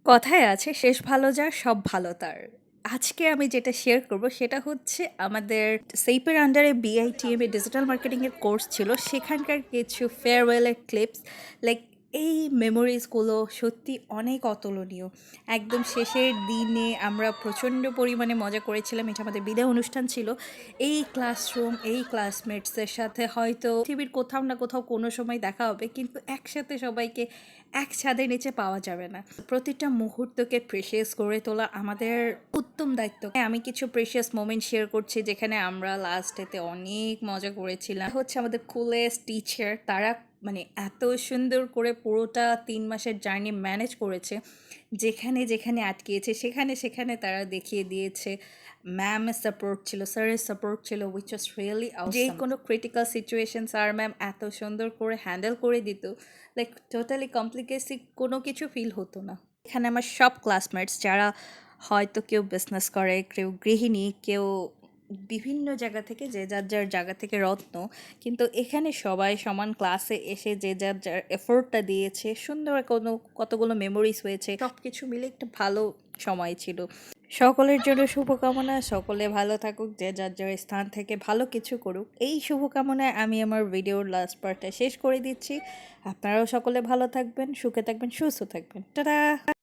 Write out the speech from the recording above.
কথায় আছে শেষ ভালো যার সব ভালো তার। আজকে আমি যেটা শেয়ার করব সেটা হচ্ছে আমাদের সেইপের আন্ডারে বিআইটিএম এ ডিজিটাল মার্কেটিং এর কোর্স ছিল। সেখানকার কিছু ফেয়ারওয়েলের ক্লিপস লাইক এই মেমোরিজগুলো সত্যি অনেক অতুলনীয়। একদম শেষের দিনে আমরা প্রচণ্ড পরিমাণে মজা করেছিলাম। এটা আমাদের বিদায় অনুষ্ঠান ছিল। এই ক্লাসরুম, এই ক্লাসমেটসদের সাথে হয়তো পৃথিবীর কোথাও না কোথাও কোনো সময় দেখা হবে, কিন্তু একসাথে সবাইকে এক ছাদের নিচে পাওয়া যাবে না। প্রতিটা মুহূর্তকে প্রেশিয়াস করে তোলা আমাদের উত্তম দায়িত্ব। আমি কিছু প্রেশিয়াস মোমেন্ট শেয়ার করছি যেখানে আমরা লাস্টেতে অনেক মজা করেছিলাম। হচ্ছে আমাদের কুলেস্ট টিচার, তারা মানে এত সুন্দর করে পুরোটা ৩ মাসের জার্নি ম্যানেজ করেছে। যেখানে যেখানে আটকিয়েছে সেখানে সেখানে তারা দেখিয়ে দিয়েছে। ম্যামের সাপোর্ট ছিল, স্যারের সাপোর্ট ছিল, উইচ ওয়াজ রিয়েলি যে কোনো ক্রিটিক্যাল সিচুয়েশন স্যার ম্যাম এত সুন্দর করে হ্যান্ডেল করে দিত, লাইক টোটালি কমপ্লিকেসি কোনো কিছু ফিল হতো না। এখানে আমার সব ক্লাসমেটস যারা হয়তো কেউ বিজনেস করে, কেউ গৃহিণী, কেউ বিভিন্ন জায়গা থেকে, যে যার যার জায়গা থেকে রত্ন, কিন্তু এখানে সবাই সমান ক্লাসে এসে যে যার যার এফোর্টটা দিয়েছে, সুন্দর কোনো কতগুলো মেমোরিজ হয়েছে, সব কিছু মিলে একটা ভালো সময় ছিল। সকলের জন্য শুভকামনা, সকলে ভালো থাকুক, যে যার যার স্থান থেকে ভালো কিছু করুক, এই শুভকামনায় আমি আমার ভিডিওর লাস্ট পার্টটা শেষ করে দিচ্ছি। আপনারাও সকলে ভালো থাকবেন, সুখে থাকবেন, সুস্থ থাকবেন। টাটা।